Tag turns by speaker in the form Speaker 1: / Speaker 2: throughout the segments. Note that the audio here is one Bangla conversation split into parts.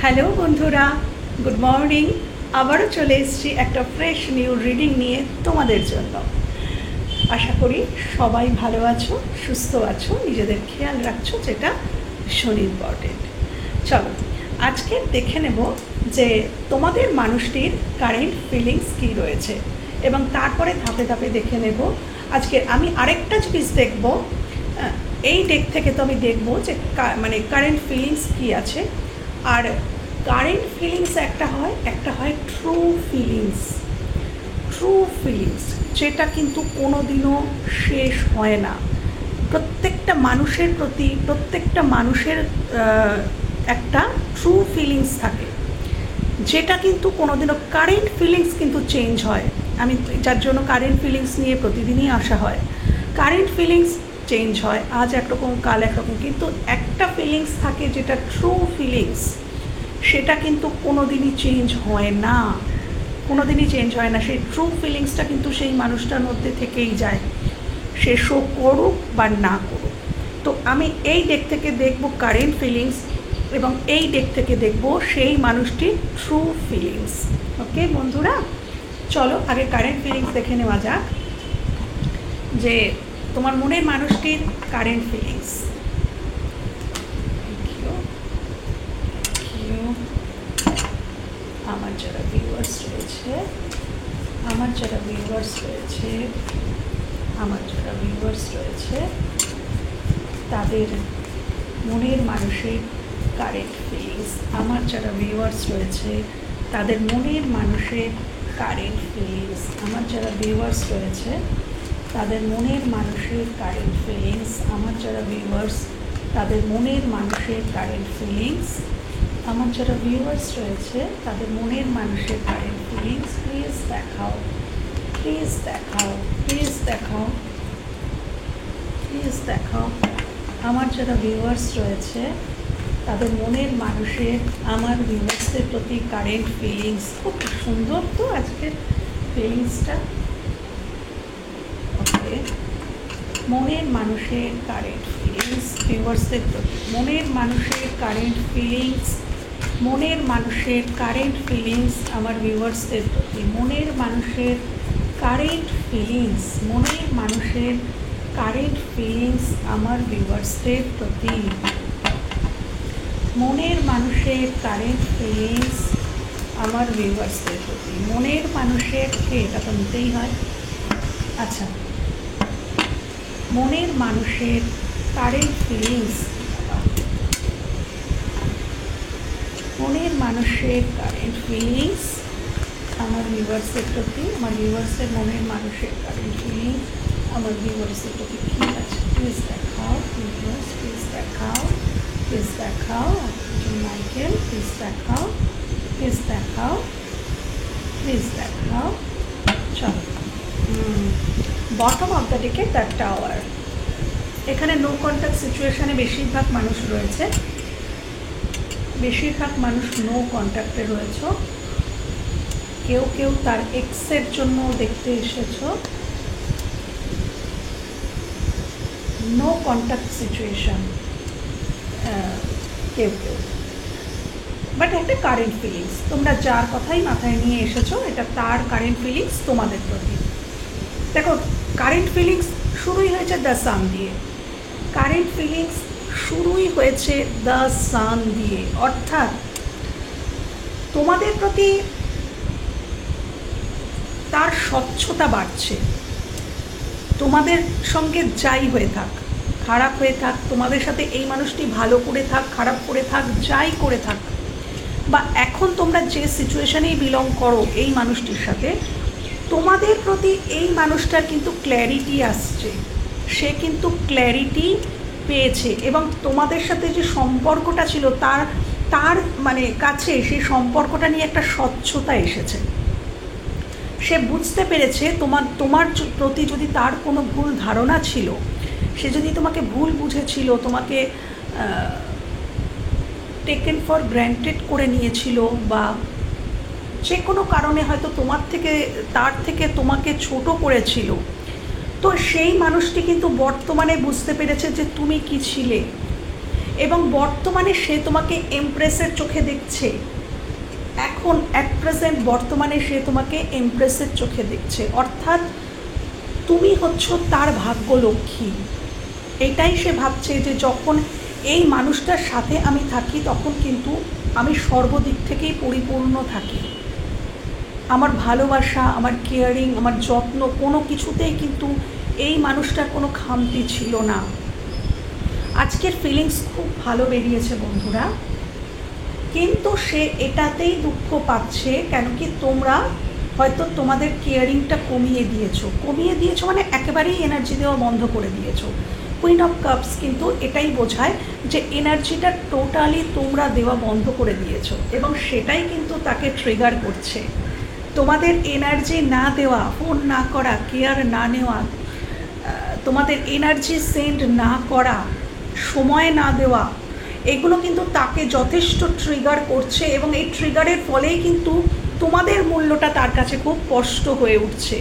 Speaker 1: হ্যালো বন্ধুরা, গুড মর্নিং। আবারও চলে এসেছি একটা ফ্রেশ নিউ রিডিং নিয়ে তোমাদের জন্য। আশা করি সবাই ভালো আছো, সুস্থ আছো, নিজেদের খেয়াল রাখছো, যেটা ভীষণ ইম্পর্টেন্ট। চলো আজকে দেখে নেব যে তোমাদের মানুষটির কারেন্ট ফিলিংস কী রয়েছে, এবং তারপরে ধাপে ধাপে দেখে নেব আজকে আমি আরেকটা জিনিস দেখব। এই ডেক থেকে তো আমি দেখবো যে মানে কারেন্ট ফিলিংস কী আছে। আর কারেন্ট ফিলিংস একটা হয় ট্রু ফিলিংস। ট্রু ফিলিংস যেটা কিন্তু কোনো দিনও শেষ হয় না। প্রত্যেকটা মানুষের প্রতি প্রত্যেকটা মানুষের একটা ট্রু ফিলিংস থাকে, যেটা কিন্তু কোনো দিনও কারেন্ট ফিলিংস কিন্তু চেঞ্জ হয়। আমি যার জন্য কারেন্ট ফিলিংস নিয়ে প্রতিদিনই আসা হয়। কারেন্ট ফিলিংস চেঞ্জ হয়, আজ একরকম কাল একরকম, কিন্তু একটা ফিলিংস থাকে যেটা ট্রু ফিলিংস, সেটা কিন্তু কোনো দিনই চেঞ্জ হয় না। কোনো দিনই চেঞ্জ হয় না। সেই ট্রু ফিলিংসটা কিন্তু সেই মানুষটার মধ্যে থেকেই যায়, সে শো করুক বা না করুক। তো আমি এই ডেক থেকে দেখব কারেন্ট ফিলিংস, এবং এই ডেক থেকে দেখব সেই মানুষটির ট্রু ফিলিংস। ওকে বন্ধুরা, চলো আগে কারেন্ট ফিলিংস দেখে নেওয়া যাক, যে তোমার মনের মানুষটির কারেন্ট ফিলিংস। আমার যারা ভিউয়ার্স রয়েছে তাদের মনের মানুষের কারেন্ট ফিলিংস। আমার যারা ভিউয়ার্স রয়েছে তাদের মনের মানুষের কারেন্ট ফিলিংস। আমার যারা ভিউয়ার্স রয়েছে তাদের মনের মানুষের কারেন্ট ফিলিংস। আমার যারা ভিউয়ার্স তাদের মনের মানুষের কারেন্ট ফিলিংস। আমার যারা ভিউয়ার্স রয়েছে তাদের মনের মানুষের কারেন্ট ফিলিংস। প্লিজ দেখাও, প্লিজ দেখাও, প্লিজ দেখাও, প্লিজ দেখাও। আমার যারা ভিউয়ার্স রয়েছে তাদের মনের মানুষের আমার ভিউয়ার্সদের প্রতি কারেন্ট ফিলিংস। খুব সুন্দর তো আজকের ফিলিংসটা। ওকে, মনের মানুষের কারেন্ট ফিলিংস ভিউয়ার্সদের প্রতি। মনের মানুষের কারেন্ট ফিলিংস। মনের মানুষের কারেন্ট ফিলিংস আমার ভিউয়ার্সদের প্রতি। মনের মানুষের কারেন্ট ফিলিংস। মনের মানুষের কারেন্ট ফিলিংস আমার ভিউয়ার্সদের প্রতি। মনের মানুষের কারেন্ট ফিলিংস আমার ভিউয়ার্সদের প্রতি। মনের মানুষের এটা তো নিতেই হয়। আচ্ছা, মনের মানুষের কারেন্ট ফিলিংস। মনের মানুষের কারেন্ট ফিলিংস আমার ভিউয়ার্সের প্রতি। আমার ভিউয়ার্সের মনের মানুষের কারেন্ট ফিলিংস আমার ভিউয়ার্সের প্রতি কী আছে? প্লিজ দেখাও ভিউয়ার্স, প্লিজ দেখাও, প্লিজ দেখাও। মাইকেল প্লিজ দেখাও, প্লিজ দেখাও, প্লিজ দেখাও। চলো, বটম অফ দ্য ডেকে দ্য টাওয়ার। এখানে নো কন্ট্যাক্ট সিচুয়েশানে বেশিরভাগ মানুষ রয়েছে। বেশিরভাগ মানুষ নো কন্ট্যাক্টে রয়েছ। কেউ কেউ তার এক্সের জন্য দেখতে এসেছো। নো কন্ট্যাক্ট সিচুয়েশান কেউ কেউ, বাট একটা কারেন্ট ফিলিংস। তোমরা যার কথাই মাথায় নিয়ে এসেছো, এটা তার কারেন্ট ফিলিংস তোমাদের প্রতি। দেখো, কারেন্ট ফিলিংস শুরুই হয়েছে দ্য সান দিয়ে। কারেন্ট ফিলিংস শুরুই হয়েছে দ্য সান দিয়ে, অর্থাৎ তোমাদের প্রতি তার স্বচ্ছতা বাড়ছে। তোমাদের সঙ্গে যাই হয়ে থাক, খারাপ হয়ে থাক, তোমাদের সাথে এই মানুষটি ভালো করে থাক, খারাপ করে থাক, যাই করে থাক, বা এখন তোমরা যে সিচুয়েশানেই বিলং করো এই মানুষটির সাথে, তোমাদের প্রতি এই মানুষটার কিন্তু ক্ল্যারিটি আসছে। সে কিন্তু ক্ল্যারিটি পেয়েছে, এবং তোমাদের সাথে যে সম্পর্কটা ছিল তার মানে কাছে সেই সম্পর্কটা নিয়ে একটা স্বচ্ছতা এসেছে। সে বুঝতে পেরেছে তোমার প্রতি যদি তার কোনো ভুল ধারণা ছিল, সে যদি তোমাকে ভুল বুঝেছিল, তোমাকে টেকেন ফর গ্র্যান্টেড করে নিয়েছিল, বা যে কোনো কারণে হয়তো তার থেকে তোমাকে ছোট করেছিল, তো সেই মানুষটি কিন্তু বর্তমানে বুঝতে পেরেছে যে তুমি কি ছিলে, এবং বর্তমানে সে তোমাকে এমপ্রেসের চোখে দেখছে। এখন অ্যাট প্রেজেন্ট বর্তমানে সে তোমাকে এমপ্রেসের চোখে দেখছে, অর্থাৎ তুমি হচ্ছ তার ভাগ্যলক্ষ্মী। এটাই সে ভাবছে যে যখন এই মানুষটার সাথে আমি থাকি তখন কিন্তু আমি সর্বদিক থেকেই পরিপূর্ণ থাকি। আমার ভালোবাসা, আমার কেয়ারিং, আমার যত্ন কোনো কিছুতেই কিন্তু এই মানুষটার কোনো খামতি ছিল না। আজকের ফিলিংস খুব ভালো বেরিয়েছে বন্ধুরা, কিন্তু সে এটাতেই দুঃখ পাচ্ছে কেন কি তোমরা হয়তো তোমাদের কেয়ারিংটা কমিয়ে দিয়েছো মানে একেবারেই এনার্জি দেওয়া বন্ধ করে দিয়েছো। কুইন অফ কাপস কিন্তু এটাই বোঝায় যে এনার্জিটা টোটালি তোমরা দেওয়া বন্ধ করে দিয়েছো, এবং সেটাই কিন্তু তাকে ট্রিগার করছে। তোমাদের এনার্জি না দেওয়া, ফোন না করা, কেয়ার না নেওয়া, তোমাদের এনার্জি সেন্ড না করা, সময় না দেওয়া, এগুলো কিন্তু তাকে যথেষ্ট ট্রিগার করছে, এবং এই ট্রিগারের ফলেই কিন্তু তোমাদের মূল্যটা তার কাছে খুব কষ্ট হয়ে উঠছে।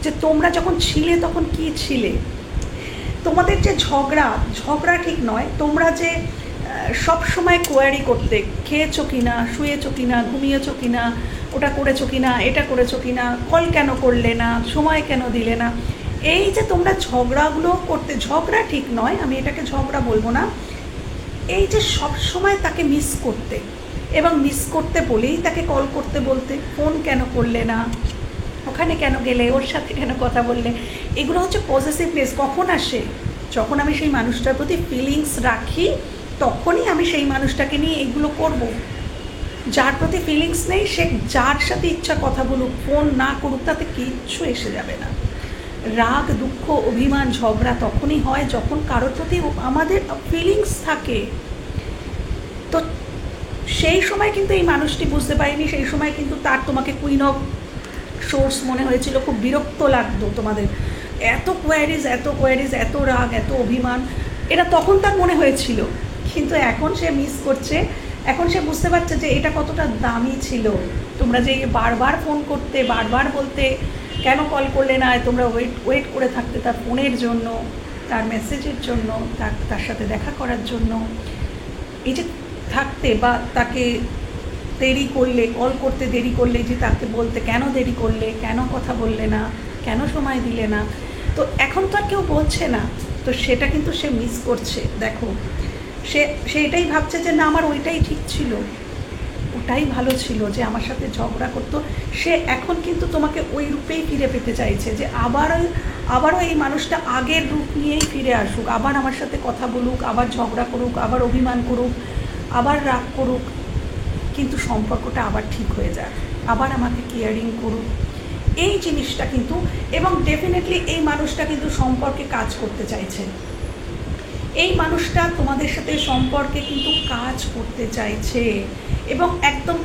Speaker 1: যে তোমরা যখন ছিলে তখন কি ছিলে, তোমাদের যে ঝগড়া ঠিক নয়, তোমরা যে সব সময় কোয়ারি করতে, খেয়েছো কিনা, শুয়েছো কিনা, ঘুমিয়েছো কিনা, ওটা করেছো কিনা, এটা করেছো কিনা, কল কেন করলে না, সময় কেন দিলে না, এই যে তোমরা ঝগড়াগুলো করতে, ঝগড়া ঠিক নয়, আমি এটাকে ঝগড়া বলবো না, এই যে সব সময় তাকে মিস করতে, এবং মিস করতে বলেই তাকে কল করতে বলতে, ফোন কেন করলে না, ওখানে কেন গেলে, ওর সাথে কেন কথা বললে, এগুলো হচ্ছে পজিটিভনেস। কখন আসে? যখন আমি সেই মানুষটার প্রতি ফিলিংস রাখি তখনই আমি সেই মানুষটাকে নিয়ে এগুলো করব। যার প্রতি ফিলিংস নেই সে যার সাথে ইচ্ছা কথা বলুক, ফোন না করুক, তাতে কিচ্ছু এসে যাবে না। রাগ, দুঃখ, অভিমান, ঝগড়া তখনই হয় যখন কারোর প্রতি আমাদের ফিলিংস থাকে। তো সেই সময় কিন্তু এই মানুষটি বুঝতে পারেনি, সেই সময় কিন্তু তার তোমাকে কুইন অফ সোর্স মনে হয়েছিল, খুব বিরক্ত লাগতো তোমাদের, এত কোয়ারিজ, এত রাগ, এত অভিমান, এটা তখন তার মনে হয়েছিল। কিন্তু এখন সে মিস করছে, এখন সে বুঝতে পারছে যে এটা কতটা দামি ছিল। তোমরা যে বারবার ফোন করতে, বারবার বলতে কেন কল করলে না, তোমরা ওয়েট করে থাকতে তার ফোনের জন্য, তার মেসেজের জন্য, তার সাথে দেখা করার জন্য, এই যে থাকতে বা তাকে দেরি করলে, কল করতে দেরি করলে, যে তাকে বলতে কেন দেরি করলে, কেন কথা বললে না, কেন সময় দিলে না, তো এখন তো আর কেউ বলছে না, তো সেটা কিন্তু সে মিস করছে। দেখো সে এটাই ভাবছে যে না, আমার ওইটাই ঠিক ছিল, ওটাই ভালো ছিল যে আমার সাথে ঝগড়া করতো। সে এখন কিন্তু তোমাকে ওই রূপেই ফিরে পেতে চাইছে, যে আবারও এই মানুষটা আগের রূপ নিয়েই ফিরে আসুক, আবার আমার সাথে কথা বলুক, আবার ঝগড়া করুক, আবার অভিমান করুক, আবার রাগ করুক, কিন্তু সম্পর্কটা আবার ঠিক হয়ে যায়, আবার আমাকে কেয়ারিং করুক, এই জিনিসটা কিন্তু। এবং ডেফিনেটলি এই মানুষটা কিন্তু সম্পর্কে কাজ করতে চাইছে, এই মানুষটা তোমাদের সাথে সম্পর্কে কিন্তু কাজ করতে চাইছে, এবং একদম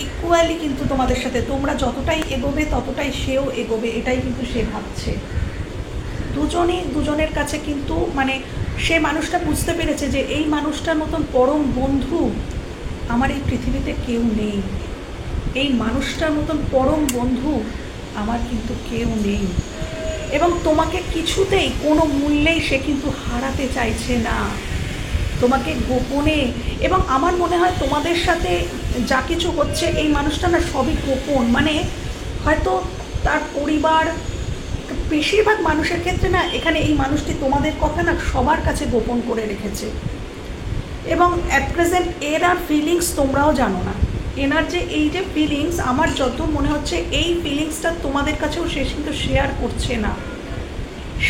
Speaker 1: ইকুয়ালি কিন্তু তোমাদের সাথে, তোমরা যতটাই এগোবে ততটাই সেও এগোবে, এটাই কিন্তু সে ভাবছে। দুজনই দুজনের কাছে কিন্তু মানে সে মানুষটা বুঝতে পেরেছে যে এই মানুষটার মতন পরম বন্ধু আমার এই পৃথিবীতে কেউ নেই, এই মানুষটার মতন পরম বন্ধু আমার কিন্তু কেউ নেই, এবং তোমাকে কিছুতেই কোনো মূল্যেই সে কিন্তু হারাতে চাইছে না, তোমাকে গোপনে। এবং আমার মনে হয় তোমাদের সাথে যা কিছু হচ্ছে এই মানুষটা না সবই গোপন, মানে হয়তো তার পরিবার, বেশিরভাগ মানুষের ক্ষেত্রে না এখানে এই মানুষটি তোমাদের কথা না সবার কাছে গোপন করে রেখেছে, এবং অ্যাট প্রেজেন্ট এর আর ফিলিংস তোমরাও জানো না। এনার যে এই যে ফিলিংস, আমার যত মনে হচ্ছে এই ফিলিংসটা তোমাদের কাছেও সে কিন্তু শেয়ার করছে না,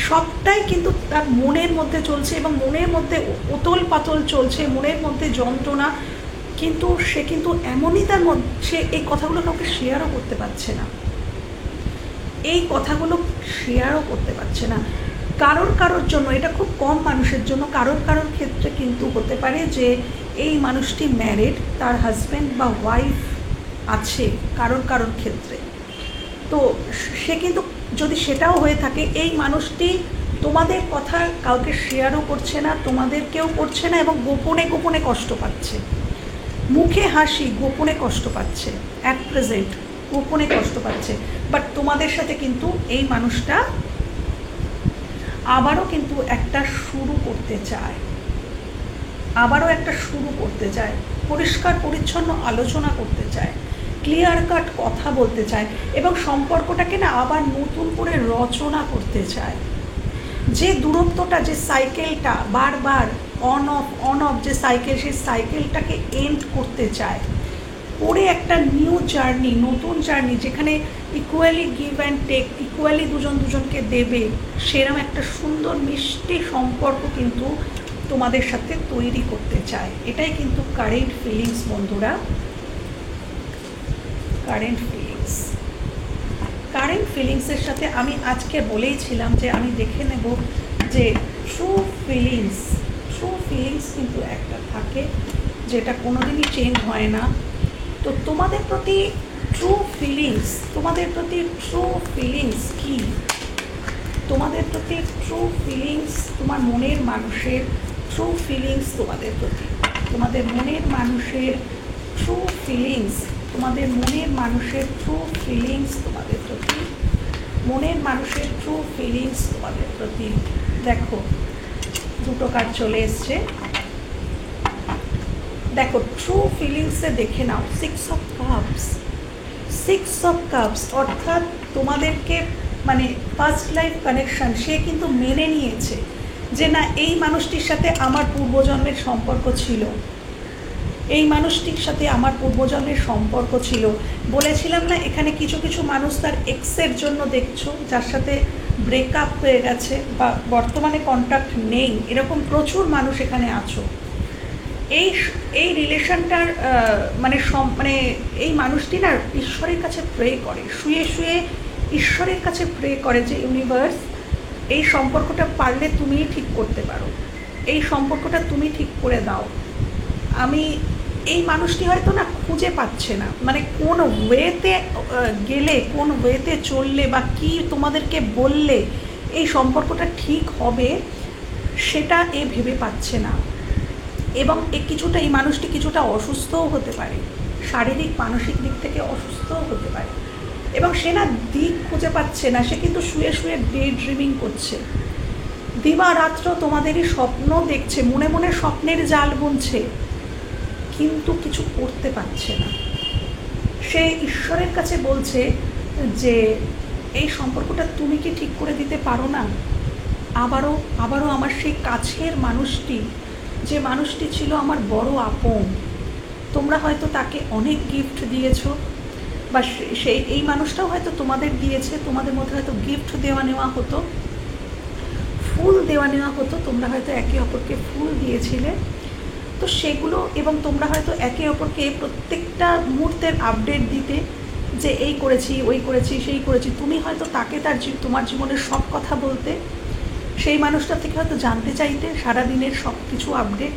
Speaker 1: সবটাই কিন্তু তার মনের মধ্যে চলছে, এবং মনের মধ্যে ওতল পাতল চলছে, মনের মধ্যে যন্ত্রণা, কিন্তু সে কিন্তু এমনই তার মধ্যে, সে এই কথাগুলো কাউকে শেয়ারও করতে পারছে না, এই কথাগুলো শেয়ারও করতে পারছে না কারোর জন্য। এটা খুব কম মানুষের জন্য, কারোর ক্ষেত্রে কিন্তু হতে পারে যে এই মানুষটি ম্যারিড, তার হাজব্যান্ড বা ওয়াইফ আছে কারোর ক্ষেত্রে, তো সে কিন্তু যদি সেটাও হয়ে থাকে, এই মানুষটি তোমাদের কথা কাউকে শেয়ারও করছে না, তোমাদেরকেও করছে না, এবং গোপনে কষ্ট পাচ্ছে, মুখে হাসি, গোপনে কষ্ট পাচ্ছে, অ্যাট প্রেজেন্ট গোপনে কষ্ট পাচ্ছে। বাট তোমাদের সাথে কিন্তু এই মানুষটা আবারও কিন্তু একটা শুরু করতে চায়, আবারও একটা শুরু করতে চায়, পরিষ্কার পরিচ্ছন্ন আলোচনা করতে চায়, ক্লিয়ার কাট কথা বলতে চায় এবং সম্পর্কটাকে না আবার নতুন করে রচনা করতে চায়। যে দূরত্বটা, যে সাইকেলটা বারবার অন অফ যে সাইকেল, সেই সাইকেলটাকে এন্ড করতে চায়, করে একটা নিউ জার্নি, নতুন জার্নি, যেখানে equally give and take, equally দুজন দুজনকে দেবে, সেরকম একটা সুন্দর মিষ্টি সম্পর্ক কিন্তু তোমাদের সাথে তৈরি করতে চায়। এটাই কিন্তু কারেন্ট ফিলিংস বন্ধুরা, কারেন্ট ফিলিংস। কারেন্ট ফিলিংসের সাথে আমি আজকে বলেইছিলাম যে আমি দেখে নেব যে ট্রু ফিলিংস কিন্তু একটা থাকে যেটা কোনোদিনই চেঞ্জ হয় না। তো তোমাদের প্রতি ট্রু ফিলিংস কি? তোমাদের প্রতি ট্রু ফিলিংস, তোমার মনের মানুষের ট্রু ফিলিংস তোমাদের প্রতি, তোমাদের মনের মানুষের ট্রু ফিলিংস, তোমাদের মনের মানুষের ট্রু ফিলিংস তোমাদের প্রতি, মনের মানুষের ট্রু ফিলিংস তোমাদের প্রতি। দেখো দুটো কার্ড চলে এসছে, দেখো ট্রু ফিলিংসে দেখে নাও সিক্স অফ কাপস, অর্থাৎ তোমাদেরকে মানে ফার্স্ট লাইফ কানেকশন সে কিন্তু মেনে নিয়েছে যে না, এই মানুষটির সাথে আমার পূর্বজন্মের সম্পর্ক ছিল, এই মানুষটির সাথে আমার পূর্বজন্মের সম্পর্ক ছিল। বলেছিলাম না এখানে কিছু কিছু মানুষ তার এক্সের জন্য দেখছো, যার সাথে ব্রেকআপ হয়ে গেছে বা বর্তমানে কন্ট্যাক্ট নেই, এরকম প্রচুর মানুষ এখানে আছো। এই রিলেশনটার মানে এই মানুষটি না ঈশ্বরের কাছে প্রে করে, শুয়ে শুয়ে ঈশ্বরের কাছে প্রে করে যে ইউনিভার্স, এই সম্পর্কটা পারলে তুমিই ঠিক করতে পারো, এই সম্পর্কটা তুমি ঠিক করে দাও। আমি এই মানুষটি হয়তো না খুঁজে পাচ্ছে না, মানে কোন ওয়েতে গেলে, কোন ওয়েতে চললে বা কি তোমাদেরকে বললে এই সম্পর্কটা ঠিক হবে সেটা এ ভেবে পাচ্ছে না। এবং এই মানুষটি কিছুটা অসুস্থও হতে পারে, শারীরিক মানসিক দিক থেকে অসুস্থও হতে পারে, এবং সে না দিক খুঁজে পাচ্ছে না, সে কিন্তু শুয়ে শুয়ে ডে ড্রিমিং করছে, দিবারাত্র তোমাদেরই স্বপ্ন দেখছে, মনে মনে স্বপ্নের জাল বুনছে, কিন্তু কিছু করতে পারছে না। সে ঈশ্বরের কাছে বলছে যে এই সম্পর্কটা তুমি কি ঠিক করে দিতে পারো না? আবারও আমার সেই কাছের মানুষটি, যে মানুষটি ছিল আমার বড় আপন, তোমরা হয়তো তাকে অনেক গিফট দিয়েছো, বা এই মানুষটাও হয়তো তোমাদের দিয়েছে, তোমাদের মধ্যে হয়তো গিফট দেওয়া নেওয়া হতো, ফুল দেওয়া নেওয়া হতো, তোমরা হয়তো একে অপরকে ফুল দিয়েছিলে। তো সেগুলো, এবং তোমরা হয়তো একে অপরকে প্রত্যেকটা মুহূর্তের আপডেট দিতে যে এই করেছি, ওই করেছি, সেই করেছি। তুমি হয়তো তাকে তোমার জীবনের সব কথা বলতে, সেই মানুষটার থেকে হয়তো জানতে চাইতে সারাদিনের সব কিছু আপডেট।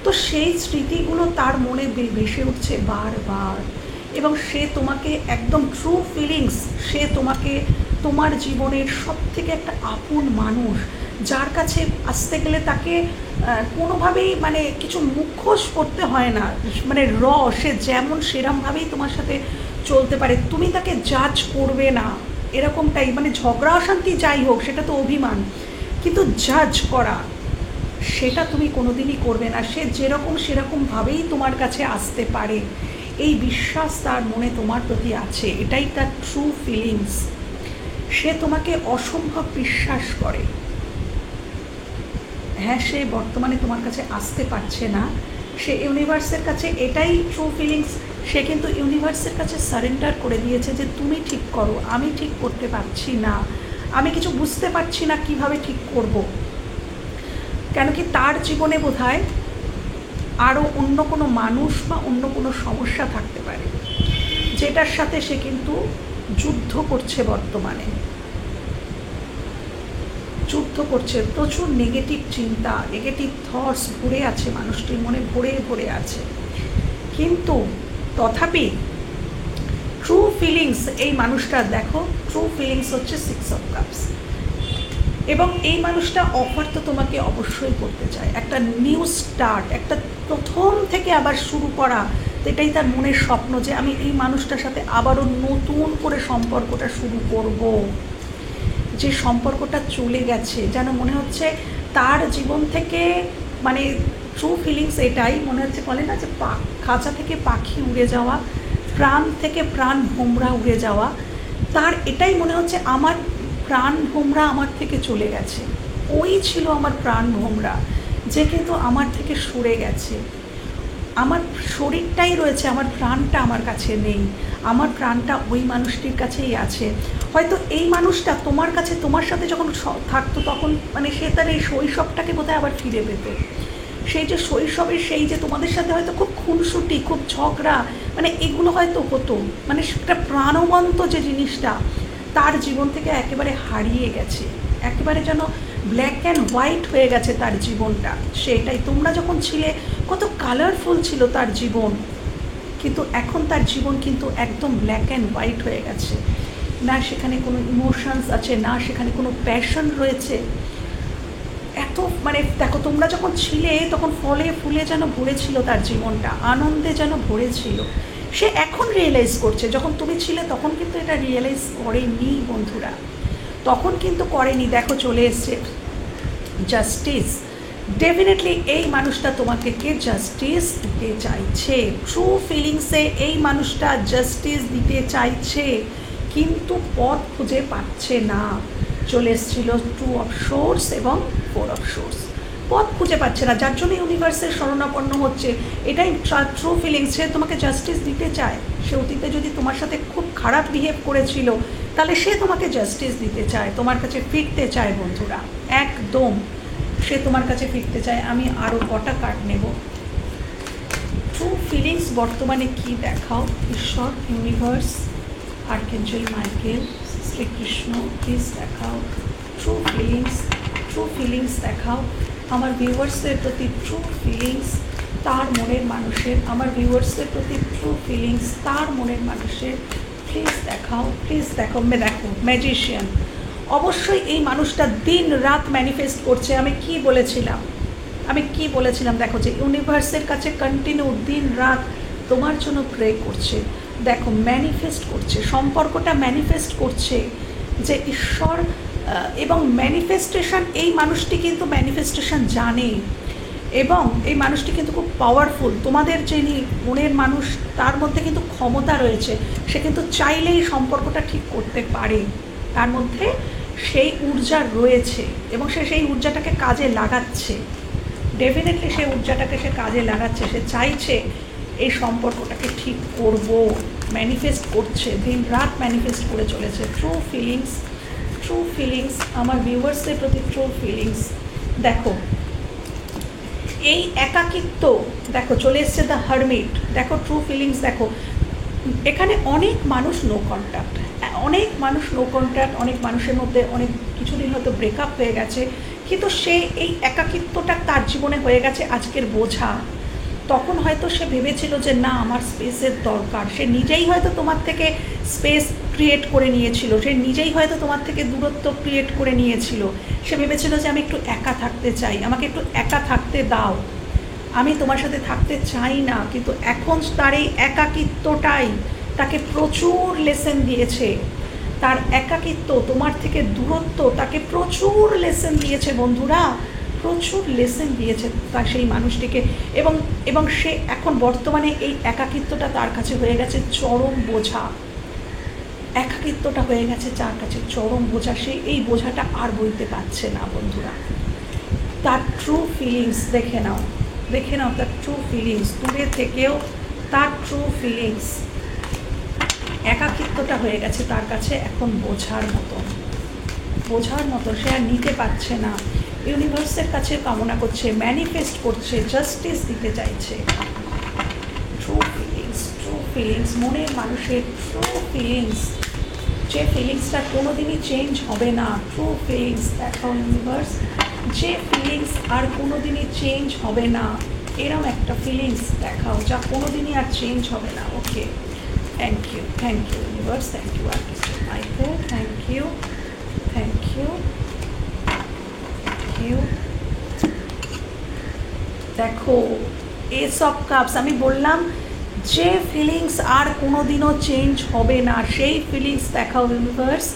Speaker 1: তো সেই স্মৃতিগুলো তার মনে ভেসে উঠছে বারবার, এবং সে তোমাকে একদম ট্রু ফিলিংস, সে তোমাকে তোমার জীবনের সব থেকে একটা আপন মানুষ, যার কাছে আসতে গেলে তাকে কোনোভাবেই মানে কিছু মুখোশ করতে হয় না, মানে সে যেমন সেরমভাবেই তোমার সাথে চলতে পারে, তুমি তাকে জাজ করবে না, এরকমটাই। মানে ঝগড়া অশান্তি যাই হোক সেটা তো অভিমান, কিন্তু জাজ করা সেটা তুমি কোনোদিনই করবে না। সে যেরকম সেরকমভাবেই তোমার কাছে আসতে পারে, এই বিশ্বাস তার মনে তোমার প্রতি আছে, এটাই তার ট্রু ফিলিংস। সে তোমাকে অসম্ভব বিশ্বাস করে। হ্যাঁ, সে বর্তমানে তোমার কাছে আসতে পারছে না, সে ইউনিভার্সের কাছে, এটাই ট্রু ফিলিংস। সে কিন্তু ইউনিভার্সের কাছে সারেন্ডার করে দিয়েছে যে তুমি ঠিক করো, আমি ঠিক করতে পারছি না, আমি কিছু বুঝতে পারছি না কিভাবে ঠিক করব। কেন কি তার জীবনে বোধহয় আরও অন্য কোনো মানুষ বা অন্য কোনো সমস্যা থাকতে পারে, যেটার সাথে সে কিন্তু যুদ্ধ করছে, বর্তমানে যুদ্ধ করছে। প্রচুর নেগেটিভ চিন্তা, নেগেটিভ থটস ভরে আছে মানুষটির মনে, ভরে আছে। কিন্তু তথাপি ট্রু ফিলিংস, এই মানুষটা দেখো, ট্রু ফিলিংস হচ্ছে সিক্স অফ কাপস, এবং এই মানুষটা অফার তো তোমাকে অবশ্যই করতে চায়, একটা নিউ স্টার্ট, একটা প্রথম থেকে আবার শুরু করা। এটাই তার মনের স্বপ্ন যে আমি এই মানুষটার সাথে আবারও নতুন করে সম্পর্কটা শুরু করব। যে সম্পর্কটা চলে গেছে, যেন মনে হচ্ছে তার জীবন থেকে, মানে ট্রু ফিলিংস এটাই, মনে হচ্ছে বলে না যে খাঁচা থেকে পাখি উড়ে যাওয়া, প্রাণ থেকে প্রাণ ভোমরা উড়ে যাওয়া, তার এটাই মনে হচ্ছে আমার প্রাণ ভোমরা আমার থেকে চলে গেছে, ওই ছিল আমার প্রাণ ভোমরা যে কিন্তু আমার থেকে সরে গেছে। আমার শরীরটাই রয়েছে, আমার প্রাণটা আমার কাছে নেই, আমার প্রাণটা ওই মানুষটির কাছেই আছে। হয়তো এই মানুষটা তোমার কাছে তোমার সাথে যখন থাকতো তখন মানে সে তার এই শৈশবটাকে বোধহয় আবার ফিরে পেত, সেই যে শৈশবের সেই যে তোমাদের সাথে হয়তো খুব খুনসুটি, খুব ঝগড়া, মানে এগুলো হয়তো হতো, মানে একটা প্রাণবন্ত যে জিনিসটা তার জীবন থেকে একেবারে হারিয়ে গেছে, একেবারে যেন ব্ল্যাক অ্যান্ড হোয়াইট হয়ে গেছে তার জীবনটা। সেটাই তোমরা যখন ছিলে কত কালারফুল ছিল তার জীবন, কিন্তু এখন তার জীবন কিন্তু একদম ব্ল্যাক অ্যান্ড হোয়াইট হয়ে গেছে। না সেখানে কোনো ইমোশনস আছে, না সেখানে কোনো প্যাশন রয়েছে। এত মানে দেখো তোমরা যখন ছিলে তখন ফলে ফুলে যেন ভরেছিল তার জীবনটা, আনন্দে যেন ভরেছিল। সে এখন রিয়েলাইজ করছে, যখন তুমি ছিলে তখন কিন্তু এটা রিয়েলাইজ করেনি বন্ধুরা, তখন কিন্তু করেনি। দেখো চলে এসছে জাস্টিস। ডেফিনেটলি এই মানুষটা তোমাকে কে জাস্টিস দিতে চাইছে, ট্রু ফিলিংসে এই মানুষটা জাস্টিস দিতে চাইছে, কিন্তু পথ খুঁজে পাচ্ছে না। চলে এসেছিল 2 অফ সোর্স এবং 4 অফ সোর্স, পথ খুঁজে পাচ্ছে না, যার জন্য ইউনিভার্সের শরণাপন্ন হচ্ছে। এটাই ট্রু ফিলিংস, সে তোমাকে জাস্টিস দিতে চায়। সে অতীতে যদি তোমার সাথে খুব খারাপ বিহেভ করেছিল তাহলে সে তোমাকে জাস্টিস দিতে চায়, তোমার কাছে ফিরতে চায় বন্ধুরা, একদম সে তোমার কাছে ফিরতে চায়। আমি আরও কটা কার্ড নেব। ট্রু ফিলিংস বর্তমানে কি দেখাও ঈশ্বর, ইউনিভার্স, আর্কেঞ্জেল মাইকেল, শ্রীকৃষ্ণ, প্লিজ দেখাও ট্রু ফিলিংস। ট্রু ফিলিংস দেখাও আমার ভিউয়ার্সদের প্রতি, ট্রু ফিলিংস তার মনের মানুষের, আমার ভিউয়ার্সদের প্রতি ট্রু ফিলিংস তার মনের মানুষের, প্লিজ দেখাও, প্লিজ দেখো। দেখো ম্যাজিশিয়ান, অবশ্যই এই মানুষটা দিন রাত ম্যানিফেস্ট করছে। আমি কি বলেছিলাম দেখো যে ইউনিভার্সের কাছে কন্টিনিউ দিন রাত তোমার জন্য প্রে করছে। দেখো ম্যানিফেস্ট করছে, সম্পর্কটা ম্যানিফেস্ট করছে যে ঈশ্বর, এবং ম্যানিফেস্টেশন, এই মানুষটি কিন্তু ম্যানিফেস্টেশন জানে, এবং এই মানুষটি কিন্তু খুব পাওয়ারফুল। তোমাদের যিনি মনের মানুষ তার মধ্যে কিন্তু ক্ষমতা রয়েছে, সে কিন্তু চাইলেই সম্পর্কটা ঠিক করতে পারে, তার মধ্যে সেই ঊর্জা রয়েছে এবং সে সেই ঊর্জাটাকে কাজে লাগাচ্ছে। ডেফিনেটলি সেই ঊর্জাটাকে সে কাজে লাগাচ্ছে, সে চাইছে এই সম্পর্কটাকে ঠিক করব, ম্যানিফেস্ট করছে, দিন রাত ম্যানিফেস্ট করে চলেছে। ট্রু ফিলিংস, ট্রু ফিলিংস আমার ভিউয়ার্সদের প্রতি ট্রু ফিলিংস। দেখো এই একাকিত্ব, দেখো চলে এসছে দ্য হারমিট। দেখো ট্রু ফিলিংস, দেখো এখানে অনেক মানুষ নো কন্ট্যাক্ট, অনেক মানুষের মধ্যে অনেক কিছুদিন হয়তো ব্রেকআপ হয়ে গেছে, কিন্তু সে এই একাকিত্বটা তার জীবনে হয়ে গেছে আজকের বোঝা। তখন হয়তো সে ভেবেছিল যে না আমার স্পেসের দরকার, সে নিজেই হয়তো তোমার থেকে স্পেস ক্রিয়েট করে নিয়েছিল, সে নিজেই হয়তো তোমার থেকে দূরত্ব ক্রিয়েট করে নিয়েছিল। সে ভেবেছিল যে আমি একটু একা থাকতে চাই, আমাকে একটু একা থাকতে দাও, আমি তোমার সাথে থাকতে চাই না। কিন্তু এখন তার এই একাকিত্বটাই তাকে প্রচুর লেসেন দিয়েছে, তার একাকিত্ব, তোমার থেকে দূরত্ব তাকে প্রচুর লেসেন দিয়েছে বন্ধুরা, প্রচুর লেসেন দিয়েছে তার সেই মানুষটিকে। এবং সে এখন বর্তমানে এই একাকিত্বটা তার কাছে হয়ে গেছে চরম বোঝা, একাকিত্বটা হয়ে গেছে তার কাছে চরম বোঝা, সে এই বোঝাটা আর বইতে পারছে না বন্ধুরা। তার ট্রু ফিলিংস দেখে নাও তার ট্রু ফিলিংস, দূরে থেকেও তার ট্রু ফিলিংস, একাকিত্বটা হয়ে গেছে তার কাছে এখন বোঝার মতো, সে আর নিতে পারছে না। ইউনিভার্সের কাছে কামনা করছে, ম্যানিফেস্ট করছে, জাস্টিস দিতে চাইছে। ট্রু ফিলিংস মনের মানুষের ট্রু ফিলিংস, যে ফিলিংসটা কোনোদিনই চেঞ্জ হবে না। ট্রু ফিলিংস দেখাও ইউনিভার্স, যে ফিলিংস আর কোনোদিনই চেঞ্জ হবে না, এরম একটা ফিলিংস দেখাও যা কোনোদিনই আর চেঞ্জ হবে না। Okay, thank you universe, thank you archangel Michael, thank you. দেখো এস অফ কাপস, আমি বললাম যে ফিলিংস আর কোনোদিনও চেঞ্জ হবে না, সেই ফিলিংস দেখাও ইউনিভার্স।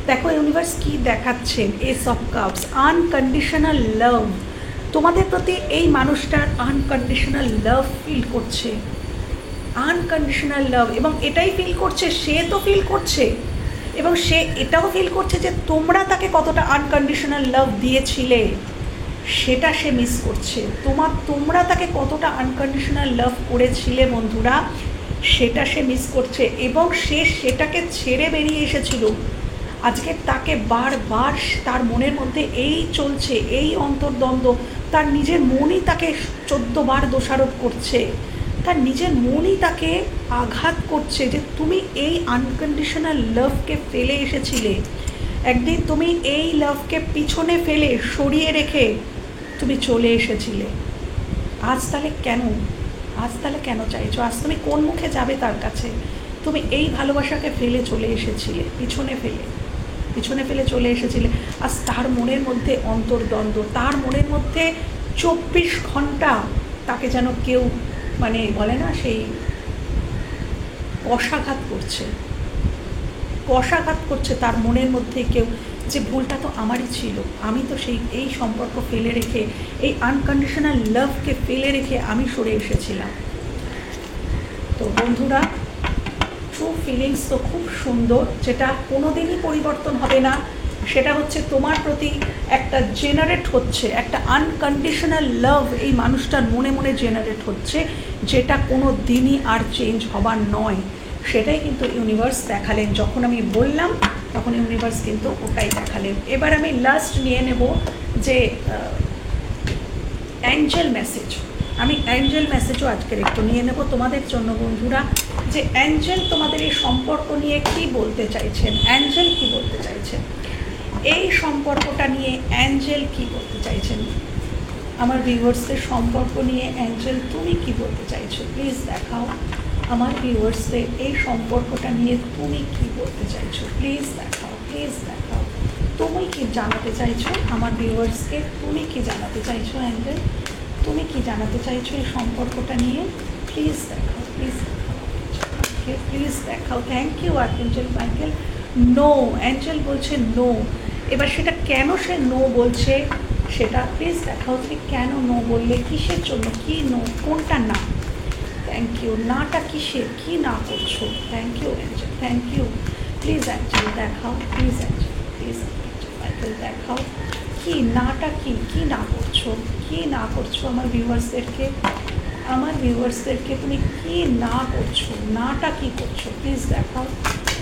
Speaker 1: দেখো ইউনিভার্স কি দেখাচ্ছেন, S of cups, unconditional love, তোমাদের প্রতি এই মানুষটার আনকন্ডিশনাল লাভ ফিল করছে, আনকন্ডিশনাল লাভ, এবং এটাই ফিল করছে, সে তো ফিল করছে, এবং সে এটাও ফিল করছে যে তোমরা তাকে কতটা আনকন্ডিশনাল লাভ দিয়েছিলে সেটা সে মিস করছে। তোমরা তাকে কতটা আনকন্ডিশনাল লাভ করেছিলে বন্ধুরা, সেটা সে মিস করছে, এবং সে সেটাকে ছেড়ে বেরিয়ে এসেছিল। আজকে তাকে বারবার তার মনের মধ্যে এই চলছে, এই অন্তর্দ্বন্দ্ব, তার নিজের মনই তাকে 14 বার দোষারোপ করছে, তার নিজের মনই তাকে আঘাত করছে যে তুমি এই আনকন্ডিশনাল লাভকে ফেলে এসেছিলে, একদিন তুমি এই লাভকে পিছনে ফেলে সরিয়ে রেখে তুমি চলে এসেছিলে। আজ তাহলে কেন চাইছো? আজ তুমি কোন মুখে যাবে তার কাছে? তুমি এই ভালোবাসাকে ফেলে চলে এসেছিলে, পিছনে ফেলে চলে এসেছিলে। আজ তার মনের মধ্যে অন্তর্দ্বন্দ্ব, তার মনের মধ্যে 24 ঘন্টা তাকে যেন কেউ মানে বলে না সেই কষাঘাত করছে তার মনের মধ্যে কেউ, যে ভুলটা তো আমারই ছিল, আমি তো এই সম্পর্ক ফেলে রেখে, এই আনকন্ডিশনাল লাভকে ফেলে রেখে আমি সরে এসেছিলাম। তো বন্ধুরা, ট্রু ফিলিংস তো খুব সুন্দর, যেটা কোনোদিনই পরিবর্তন হবে না। সেটা হচ্ছে তোমার প্রতি একটা জেনারেট হচ্ছে, একটা আনকন্ডিশনাল লাভ এই মানুষটার মনে মনে জেনারেট হচ্ছে, যেটা কোনো দিনই আর চেঞ্জ হবার নয়। সেটাই কিন্তু ইউনিভার্স দেখালেন। যখন আমি বললাম তখন ইউনিভার্স কিন্তু ওটাই দেখালেন। এবার আমি লাস্ট নিয়ে নেব যে অ্যাঞ্জেল মেসেজ। আমি অ্যাঞ্জেল মেসেজও আজকের একটু নিয়ে নেব তোমাদের জন্য বন্ধুরা, যে অ্যাঞ্জেল তোমাদের এই সম্পর্ক নিয়ে কি বলতে চাইছেন, অ্যাঞ্জেল কি বলতে চাইছেন, এই সম্পর্কটা নিয়ে অ্যাঞ্জেল কি বলতে চাইছেন, আমার ভিউয়ার্সদের সম্পর্ক নিয়ে অ্যাঞ্জেল তুমি কি বলতে চাইছো, প্লিজ দেখাও। আমার ভিউয়ার্সদের এই সম্পর্কটা নিয়ে তুমি কি বলতে চাইছো, প্লিজ দেখাও। তুমি কি জানাতে চাইছো আমার ভিউয়ার্সকে, তুমি কি জানাতে চাইছো অ্যাঞ্জেল, তুমি কি জানাতে চাইছো এই সম্পর্কটা নিয়ে, প্লিজ দেখাও। Thank you archangel Michael. No, angel বলছে নো। এবার সেটা কেন সে নো বলছে সেটা প্লিজ দেখাও। তুমি কেন নো বললে, কিসের জন্য, কি নো, কোনটা না? Thank you. নাটা কিসের, কি না করছো? Thank you angel, thank you. Please angel দেখাও, প্লিজ মাইকেল দেখাও, কি নাটা, কি না করছো, আমার ভিউয়ার্সদেরকে তুমি কি না করছো, নাটা কি করছো, প্লিজ দেখাও,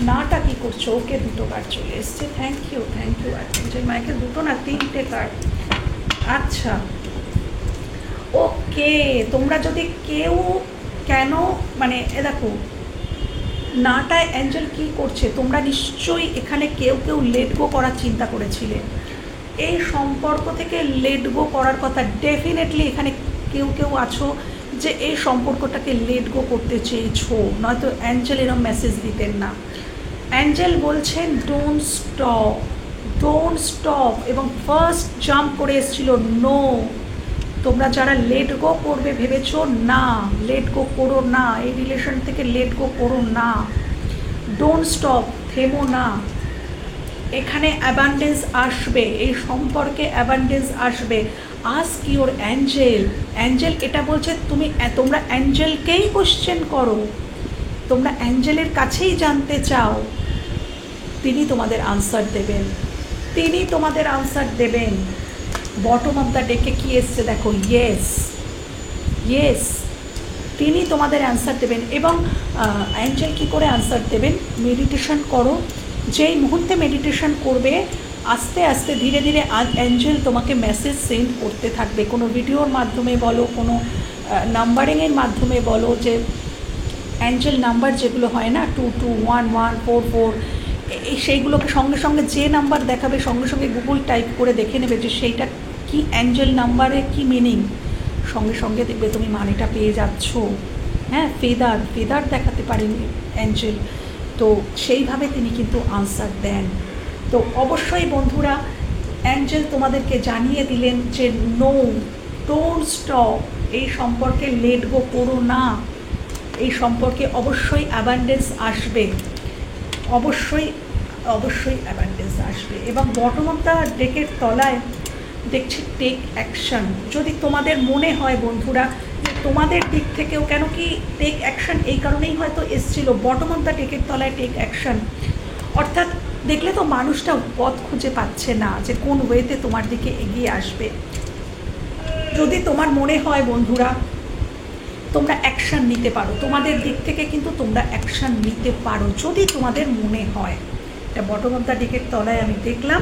Speaker 1: নাটা কি করছো। ওকে, 2টো কার্ড চলে এসছে। Thank you archangel Michael. 2টো না 3টে কার্ড। আচ্ছা, ওকে, তোমরা যদি কেউ কেন মানে দেখো নাটায় অ্যাঞ্জেল কি করছে, তোমরা নিশ্চয়ই এখানে কেউ লেট গো করার চিন্তা করেছিলে, এই সম্পর্ক থেকে লেট গো করার কথা। ডেফিনেটলি এখানে কেউ আছো যে এই সম্পর্কটাকে লেট গো করতে চেয়েছো, নয়তো অ্যাঞ্জেল এরম মেসেজ দিতেন না। অ্যাঞ্জেল বলছেন ডোন্ট স্টপ, এবং ফার্স্ট জাম্প করে এসেছিল নো। তোমরা যারা লেট গো করবে ভেবেছো, না, লেট গো করো না, এই রিলেশন থেকে লেট গো করো না। ডোন্ট স্টপ, থেমো না। এখানে অ্যাবান্ডেন্স আসবে, এই সম্পর্কে অ্যাবান্ডেন্স আসবে। আস্ক ইওর অ্যাঞ্জেল এটা বলছে, তোমরা অ্যাঞ্জেলকেই কোশ্চেন করো, তোমরা অ্যাঞ্জেলের কাছেই জানতে চাও, তিনি তোমাদের আনসার দেবেন। বটম অফ দ্য ডেকে কি এসছে দেখো, ইয়েস, তিনি তোমাদের অ্যান্সার দেবেন। এবং অ্যাঞ্জেল কী করে অ্যান্সার দেবেন, মেডিটেশন করো। যেই মুহূর্তে মেডিটেশন করবে, আস্তে আস্তে ধীরে ধীরে অ্যাঞ্জেল তোমাকে মেসেজ সেন্ড করতে থাকবে, কোনো ভিডিওর মাধ্যমে বলো, কোনো নাম্বারিংয়ের মাধ্যমে বলো, যে অ্যাঞ্জেল নাম্বার যেগুলো হয় না 221144, সেইগুলোকে সঙ্গে সঙ্গে যে নাম্বার দেখাবে সঙ্গে সঙ্গে গুগল টাইপ করে দেখে নেবে যে সেইটা কি অ্যাঞ্জেল নাম্বারে কি মিনিং, সঙ্গে সঙ্গে দেখবে তুমি মানেটা পেয়ে যাচ্ছ। হ্যাঁ, ফেদার দেখাতে পারেন অ্যাঞ্জেল, তো সেইভাবে তিনি কিন্তু আনসার দেন। তো অবশ্যই বন্ধুরা, অ্যাঞ্জেল তোমাদেরকে জানিয়ে দিলেন যে নো, ডোন্ট স্টপ, এই সম্পর্কে লেট গো করো না, এই সম্পর্কে অবশ্যই অ্যাবান্ডেন্স আসবে, অবশ্যই অ্যাবান্ডেন্স আসবে। এবং বটম অফ দ্য ডেকের তলায় দেখছি টেক অ্যাকশন। যদি তোমাদের মনে হয় বন্ধুরা যে তোমাদের দিক থেকেও, কেন কি টেক অ্যাকশন এই কারণেই হয়তো এসছিল বটম অফ দ্য টেকের তলায় টেক অ্যাকশন, অর্থাৎ দেখলে তো মানুষটা পথ খুঁজে পাচ্ছে না যে কোন ওয়েতে তোমার দিকে এগিয়ে আসবে। যদি তোমার মনে হয় বন্ধুরা তোমরা অ্যাকশান নিতে পারো, তোমাদের দিক থেকে কিন্তু তোমরা অ্যাকশান নিতে পারো যদি তোমাদের মনে হয়। এটা বটম অফ দ্য ডেকের তলায় আমি দেখলাম,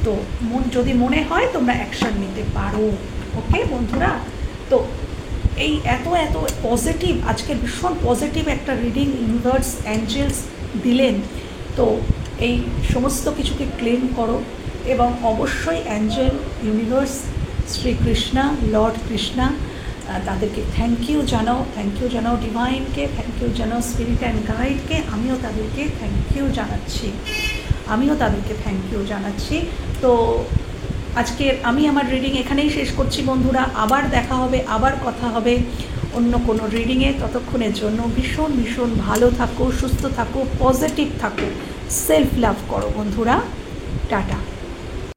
Speaker 1: তো যদি মনে হয় তোমরা অ্যাকশান নিতে পারো। ওকে বন্ধুরা, তো এই এত এত পজিটিভ, আজকে ভীষণ পজিটিভ একটা রিডিং ইউনিভার্স অ্যাঞ্জেলস দিলেন। তো এই সমস্ত কিছুকে ক্লেম করো এবং অবশ্যই Angel, universe, Shri Krishna, Lord Krishna, তাদেরকে থ্যাংক ইউ জানাও ডিভাইনকে, থ্যাংক ইউ জানাও স্পিরিট অ্যান্ড গাইডকে। আমিও তাদেরকে থ্যাংক ইউ জানাচ্ছি। তো আজকের আমি আমার রিডিং এখানেই শেষ করছি বন্ধুরা। আবার দেখা হবে, আবার কথা হবে অন্য কোনো রিডিংয়ে। ততক্ষণের জন্য ভীষণ ভীষণ ভালো থাকো, সুস্থ থাকো, পজিটিভ থাকো, সেলফ লাভ করো বন্ধুরা। টাটা।